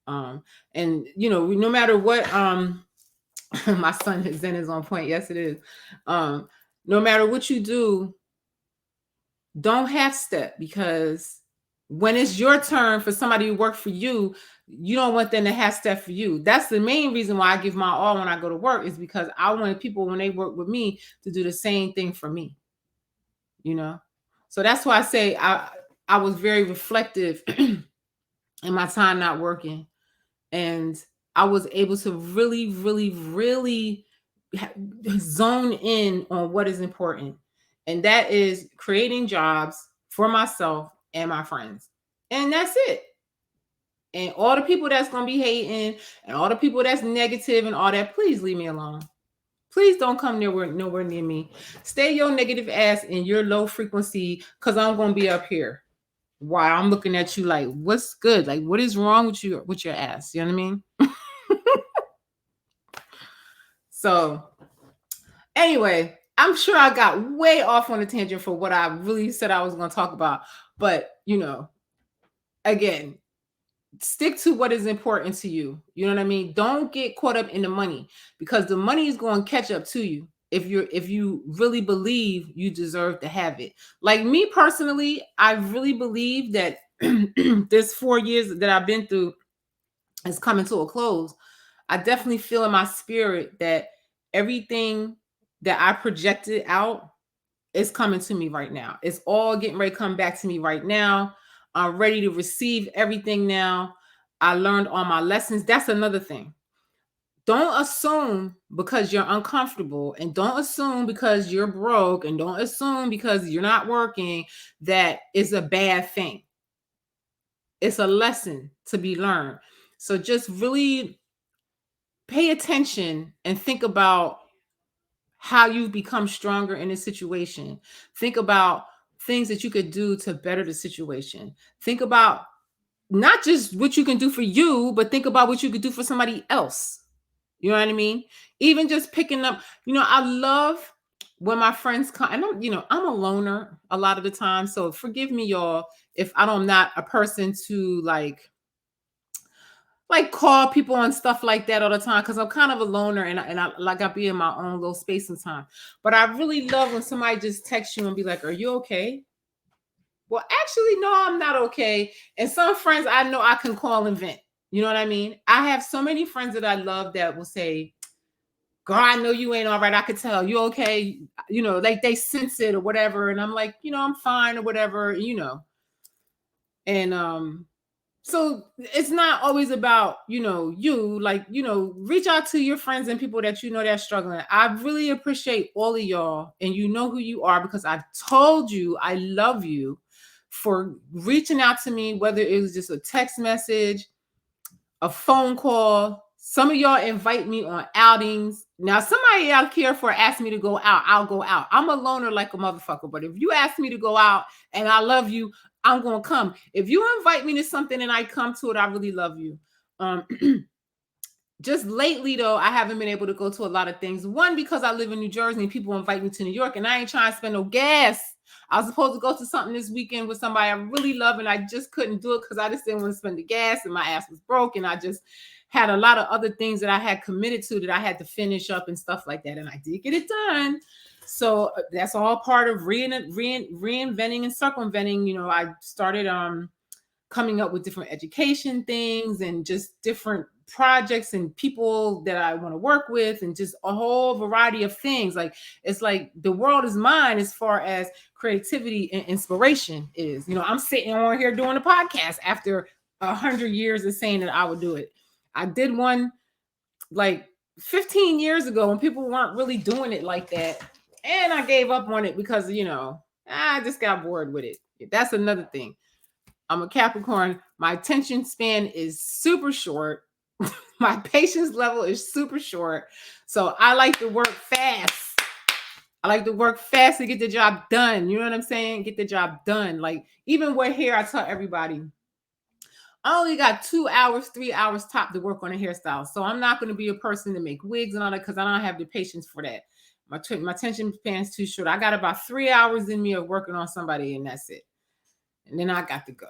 And, you know, no matter what, my son Zen is on point. Yes, it is. No matter what you do, don't half step, because when it's your turn for somebody to work for you, you don't want them to half step for you. That's the main reason why I give my all when I go to work, is because I want people, when they work with me, to do the same thing for me. You know, so that's why I say I was very reflective in my time not working, and I was able to really, really, really zone in on what is important, and that is creating jobs for myself and my friends, and that's it. And all the people that's gonna be hating, and all the people that's negative and all that, please leave me alone. Please don't come nowhere near me. Stay your negative ass in your low frequency, because I'm gonna be up here while I'm looking at you like, what's good? Like, what is wrong with you, with your ass? You know what I mean? So anyway, I'm sure I got way off on a tangent for what I really said I was going to talk about. But, you know, again, stick to what is important to you. You know what I mean? Don't get caught up in the money, because the money is going to catch up to you if you really believe you deserve to have it. Like me personally, I really believe that this 4 years that I've been through is coming to a close. I definitely feel in my spirit that everything that I projected out is coming to me right now. It's all getting ready to come back to me right now. I'm ready to receive everything now. I learned all my lessons. That's another thing. Don't assume because you're uncomfortable, and don't assume because you're broke, and don't assume because you're not working that it's a bad thing. It's a lesson to be learned. So just really pay attention and think about how you become stronger in a situation. Think about things that you could do to better the situation. Think about not just what you can do for you, but think about what you could do for somebody else. You know what I mean? Even just picking up, you know, I love when my friends come, and I'm a loner a lot of the time. So forgive me, y'all, if I'm not a person to like call people and stuff like that all the time, because I'm kind of a loner, and I like I be in my own little space sometimes. But I really love when somebody just texts you and be like, "Are you okay?" well, actually, no, I'm not okay. And some friends I know I can call and vent. You know what I mean? I have so many friends that I love that will say, girl, I know you ain't all right. I could tell you okay. You know, like they sense it or whatever. And I'm like, I'm fine or whatever, And so it's not always about, you like, reach out to your friends and people that you know that's struggling. I really appreciate all of y'all, and you know who you are because I've told you I love you for reaching out to me, whether it was just a text message, a phone call. Some of y'all invite me on outings. Now, somebody out here for asked me to go out, I'll go out. I'm a loner like a motherfucker, but if you ask me to go out and I love you, I'm gonna come. If you invite me to something and I come to it, I really love you. Um, just lately though, I haven't been able to go to a lot of things. One, because I live in New Jersey and people invite me to New York, and I ain't trying to spend no gas. I was supposed to go to something this weekend with somebody I really love, and I just couldn't do it because I just didn't want to spend the gas, and my ass was broke, and I just had a lot of other things that I had committed to that I had to finish up and stuff like that, and I did get it done. So that's all part of reinventing and circumventing. I started coming up with different education things and just different projects and people that I want to work with, and just a whole variety of things. Like, it's like the world is mine as far as creativity and inspiration is. I'm sitting on here doing a podcast after 100 years of saying that I would do it. I did one like 15 years ago when people weren't really doing it like that. And I gave up on it because, I just got bored with it. That's another thing. I'm a Capricorn. My attention span is super short. My patience level is super short. So I like to work fast. I like to work fast to get the job done. You know what I'm saying? Get the job done. Like, even with hair, I tell everybody, I only got 2 hours, 3 hours top to work on a hairstyle. So I'm not going to be a person to make wigs and all that because I don't have the patience for that. My attention span's too short. I got about 3 hours in me of working on somebody, and that's it. And then I got to go.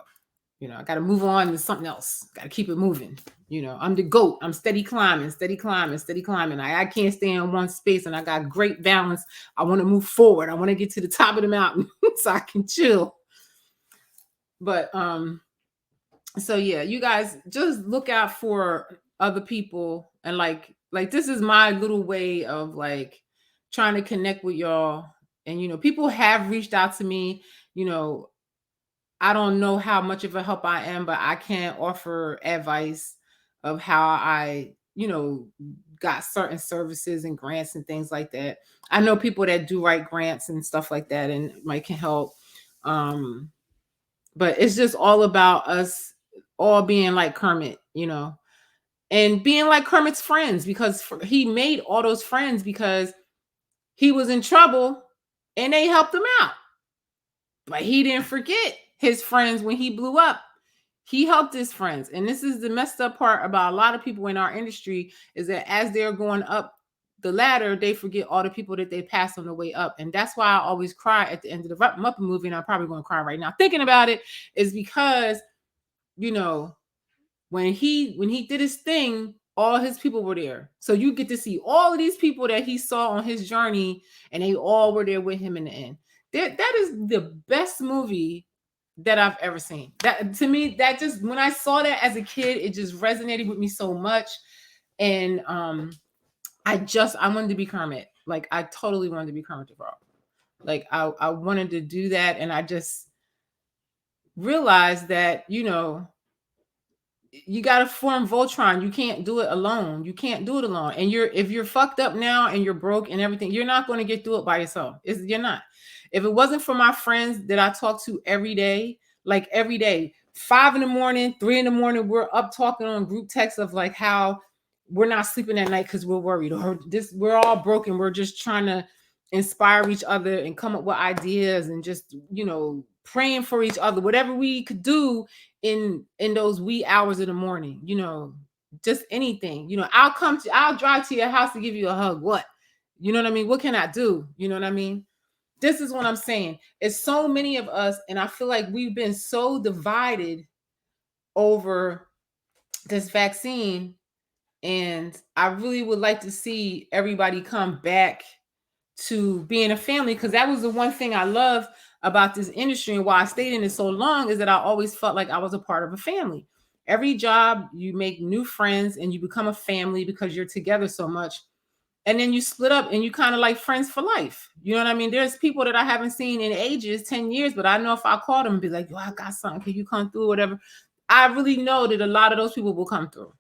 I got to move on to something else. Got to keep it moving. I'm the GOAT. I'm steady climbing, steady climbing, steady climbing. I can't stay in one space, and I got great balance. I want to move forward. I want to get to the top of the mountain so I can chill. But so yeah, you guys just look out for other people, and like this is my little way of like trying to connect with y'all. And people have reached out to me. I don't know how much of a help I am, but I can offer advice of how I, got certain services and grants and things like that. I know people that do write grants and stuff like that, and might can help. But it's just all about us all being like Kermit, and being like Kermit's friends, because he made all those friends because he was in trouble and they helped him out. But he didn't forget his friends when he blew up. He helped his friends. And this is the messed up part about a lot of people in our industry, is that as they're going up the ladder, they forget all the people that they passed on the way up. And that's why I always cry at the end of the Muppet movie. And I'm probably going to cry right now thinking about it, is because, when he did his thing, all his people were there. So you get to see all of these people that he saw on his journey, and they all were there with him in the end. That is the best movie that I've ever seen. That, to me, that just, when I saw that as a kid, it just resonated with me so much. And I wanted to be Kermit. Like, I totally wanted to be Kermit the Frog. Like, I wanted to do that, and I just realized that, you got to form Voltron. You can't do it alone. You can't do it alone. And if you're fucked up now and you're broke and everything, you're not going to get through it by yourself. You're not. If it wasn't for my friends that I talk to every day, like every day, 5 a.m, 3 a.m, we're up talking on group text of like how we're not sleeping at night because we're worried, or we're all broken. We're just trying to inspire each other and come up with ideas, and just, praying for each other, whatever we could do in those wee hours of the morning, just anything. I'll drive to your house to give you a hug. What? You know what I mean? What can I do? You know what I mean? This is what I'm saying. It's so many of us, and I feel like we've been so divided over this vaccine. And I really would like to see everybody come back to being a family, because that was the one thing I love about this industry and why I stayed in it so long is that I always felt like I was a part of a family. Every job, you make new friends and you become a family because you're together so much. And then you split up and you kind of like friends for life. You know what I mean? There's people that I haven't seen in ages, 10 years, but I know if I call them and be like, yo, I got something, can you come through, whatever. I really know that a lot of those people will come through.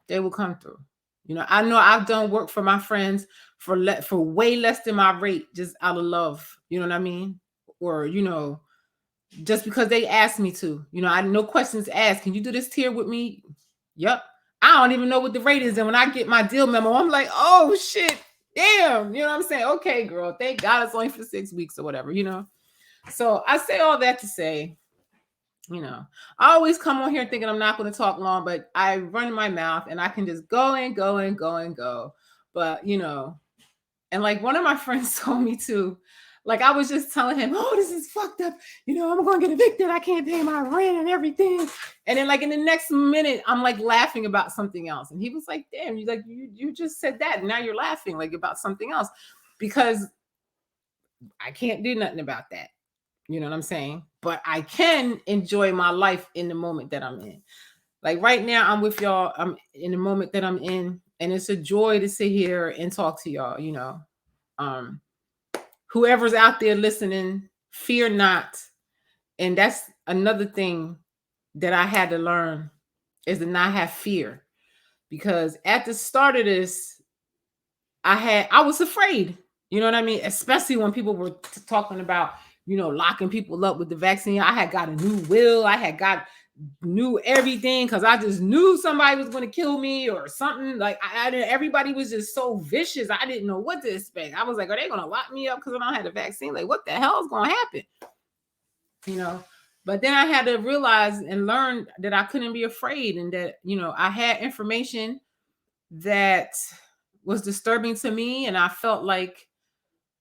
They will come through. You know I've done work for my friends for way less than my rate, just out of love. You know what I mean? Or just because they asked me to. I no questions asked. Can you do this tier with me? Yep. I don't even know what the rate is, and when I get my deal memo, I'm like, oh shit, damn. You know what I'm saying? Okay, girl. Thank God it's only for 6 weeks or whatever. So I say all that to say, I always come on here thinking I'm not going to talk long, but I run my mouth and I can just go and go and go and go. But, and like one of my friends told me to, like, I was just telling him, oh, this is fucked up. I'm going to get evicted. I can't pay my rent and everything. And then like in the next minute, I'm like laughing about something else. And he was like, damn, you just said that. And now you're laughing like about something else because I can't do nothing about that. You know what I'm saying? But I can enjoy my life in the moment that I'm in. Like right now, I'm with y'all. I'm in the moment that I'm in, and it's a joy to sit here and talk to y'all. Um, Whoever's out there listening, fear not. And that's another thing that I had to learn is to not have fear. Because at the start of this, I was afraid. You know what I mean? Especially when people were talking about, locking people up with the vaccine. I had got a new will. I had knew everything because I just knew somebody was going to kill me or something. Like everybody was just so vicious. I didn't know what to expect. I was like, are they going to lock me up because I don't have the vaccine? Like, what the hell is going to happen? But then I had to realize and learn that I couldn't be afraid and that, I had information that was disturbing to me. And I felt like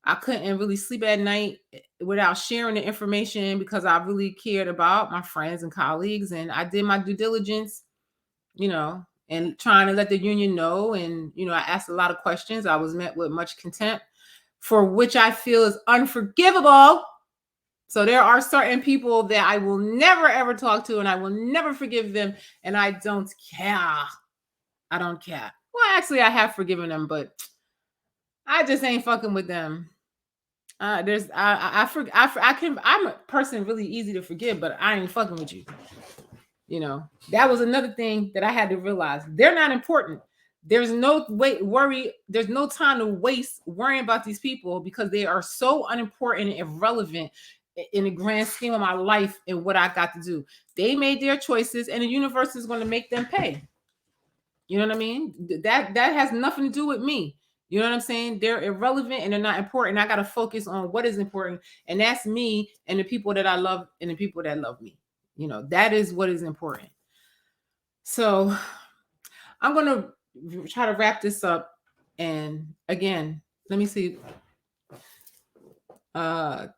I couldn't really sleep at night without sharing the information because I really cared about my friends and colleagues. And I did my due diligence, and trying to let the union know. And, I asked a lot of questions. I was met with much contempt, for which I feel is unforgivable. So there are certain people that I will never, ever talk to and I will never forgive them. And I don't care. I don't care. Well, actually, I have forgiven them, but I just ain't fucking with them. I'm a person really easy to forgive, but I ain't fucking with you. That was another thing that I had to realize. They're not important. There's no worry. There's no time to waste worrying about these people because they are so unimportant and irrelevant in the grand scheme of my life and what I got to do. They made their choices and the universe is going to make them pay. You know what I mean? That has nothing to do with me. You know what I'm saying? They're irrelevant and they're not important. I got to focus on what is important. And that's me and the people that I love and the people that love me. That is what is important. So I'm going to try to wrap this up. And again, let me see.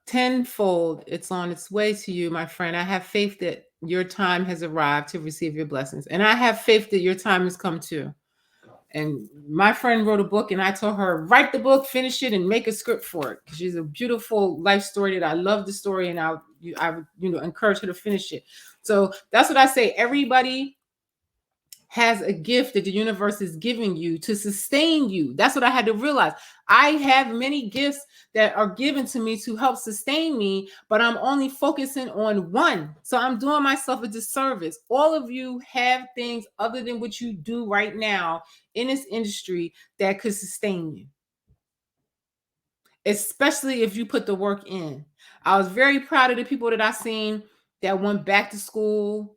Tenfold, it's on its way to you, my friend. I have faith that your time has arrived to receive your blessings. And I have faith that your time has come too. And my friend wrote a book and I told her, write the book, finish it, and make a script for it. She's a beautiful life story that I love the story and I encourage her to finish it. So that's what I say. Everybody has a gift that the universe is giving you to sustain you. That's what I had to realize. I have many gifts that are given to me to help sustain me, but I'm only focusing on one. So I'm doing myself a disservice. All of you have things other than what you do right now in this industry that could sustain you, especially if you put the work in. I was very proud of the people that I seen that went back to school.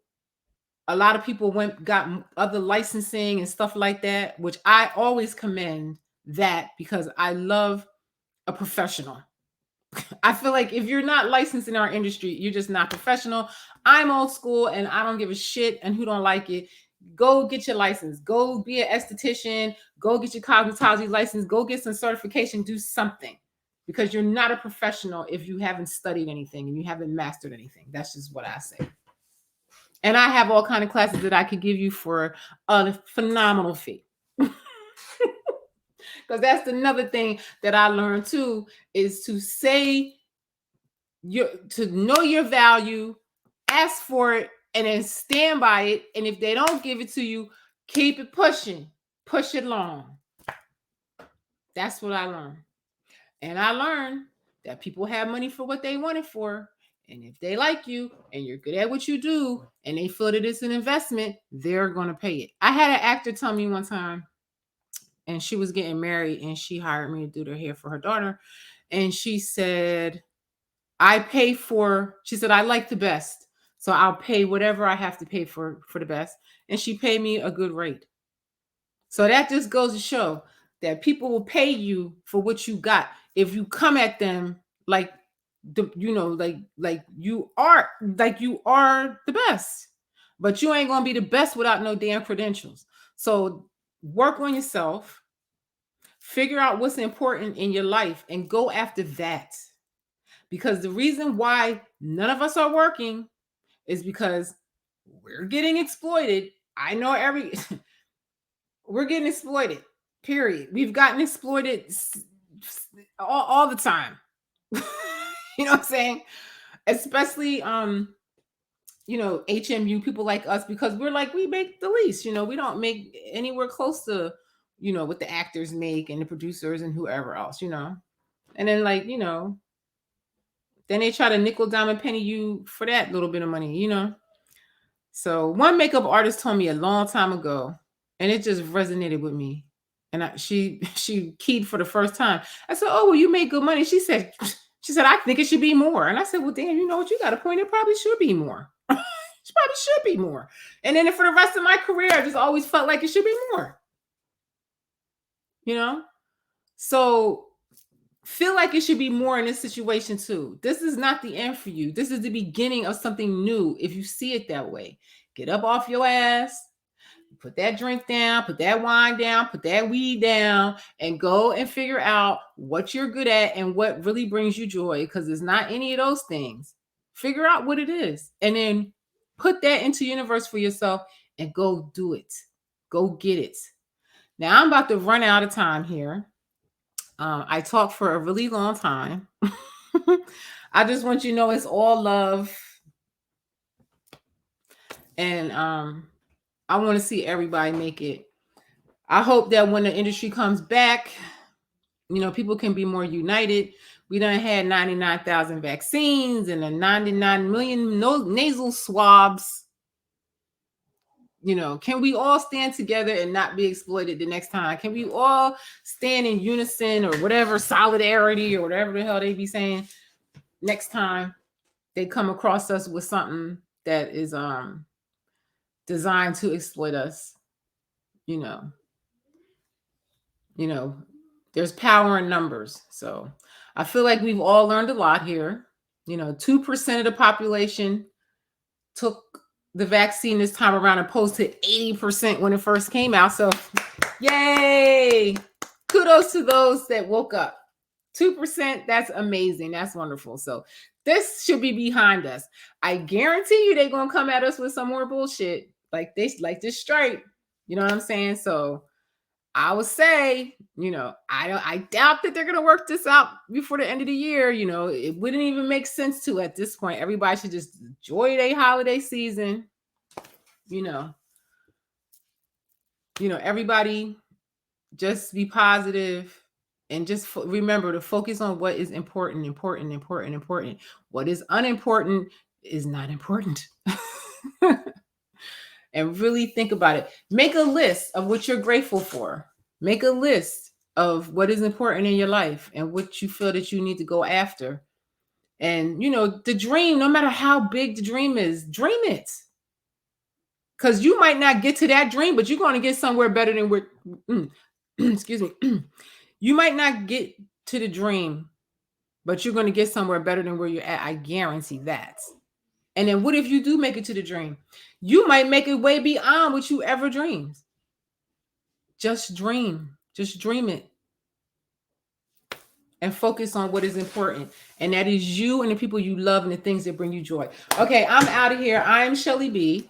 A lot of people got other licensing and stuff like that, which I always commend that because I love a professional. I feel like if you're not licensed in our industry, you're just not professional. I'm old school and I don't give a shit and who don't like it. Go get your license. Go be an esthetician. Go get your cosmetology license. Go get some certification. Do something because you're not a professional if you haven't studied anything and you haven't mastered anything. That's just what I say. And I have all kind of classes that I could give you for a phenomenal fee. Because that's another thing that I learned too, is to say to know your value, ask for it, and then stand by it. And if they don't give it to you, keep it pushing, push it long. That's what I learned. And I learned that people have money for what they want it for. And if they like you and you're good at what you do and they feel that it's an investment, they're going to pay it. I had an actor tell me one time, and she was getting married and she hired me to do their hair for her daughter. And she said, she said, I like the best. So I'll pay whatever I have to pay for the best. And she paid me a good rate. So that just goes to show that people will pay you for what you got if you come at them like like you are the best. But you ain't gonna be the best without no damn credentials. So work on yourself, figure out what's important in your life, and go after that. Because the reason why none of us are working is because we're getting exploited. I know we're getting exploited, period. We've gotten exploited all the time. You know what I'm saying? Especially, HMU people like us, because we make the least, we don't make anywhere close to, what the actors make and the producers and whoever else, and then then they try to nickel, dime, and penny you for that little bit of money, So one makeup artist told me a long time ago, and it just resonated with me. And she keyed for the first time. I said, "Oh, well, you make good money." She said, "I think it should be more." And I said, "Well, damn, you know what? You got a point. It probably should be more. It probably should be more." And then for the rest of my career, I just always felt like it should be more. So feel like it should be more in this situation too. This is not the end for you. This is the beginning of something new. If you see it that way, get up off your ass, put that drink down, put that wine down, put that weed down, and go and figure out what you're good at and what really brings you joy, because it's not any of those things. Figure out what it is and then put that into the universe for yourself and go do it. Go get it. Now I'm about to run out of time here. I talked for a really long time. I just want you to know it's all love. And I want to see everybody make it. I hope that when the industry comes back, people can be more united. We done had 99,000 vaccines and 99 million nasal swabs. Can we all stand together and not be exploited the next time? Can we all stand in unison or whatever, solidarity or whatever the hell they be saying, next time they come across us with something that is designed to exploit us? There's power in numbers. So I feel like we've all learned a lot here. 2% of the population took the vaccine this time around, opposed to 80% when it first came out. So yay, kudos to those that woke up. 2%, that's amazing. That's wonderful. So this should be behind us. I guarantee you they're gonna come at us with some more bullshit like this strike. You know what I'm saying? So I would say, I doubt that they're gonna work this out before the end of the year. It wouldn't even make sense to at this point. Everybody should just enjoy their holiday season. Everybody just be positive and just remember to focus on what is important. What is unimportant is not important. And really think about it. Make a list of what you're grateful for. Make a list of what is important in your life and what you feel that you need to go after. And, the dream, no matter how big the dream is, dream it. Because you might not get to that dream, but you're going to get somewhere better than where, excuse me. You might not get to the dream, but you're going to get somewhere better than where you're at. I guarantee that. And then what if you do make it to the dream? You might make it way beyond what you ever dreamed. Just dream. Just dream it. And focus on what is important. And that is you and the people you love and the things that bring you joy. Okay, I'm out of here. I am Shellie B.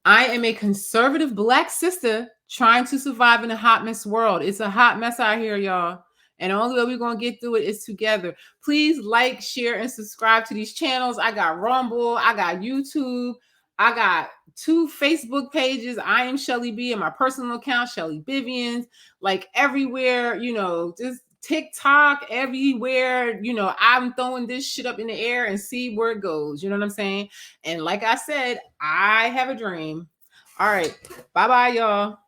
I am a conservative Black sister trying to survive in a hot mess world. It's a hot mess out here, y'all. And the only way we're going to get through it is together. Please like, share, and subscribe to these channels. I got Rumble, I got YouTube, I got 2 Facebook pages. I am Shellie B, and my personal account, Shellie Bivians. Like everywhere, just TikTok, everywhere. I'm throwing this shit up in the air and see where it goes. You know what I'm saying? And like I said, I have a dream. All right. Bye-bye, y'all.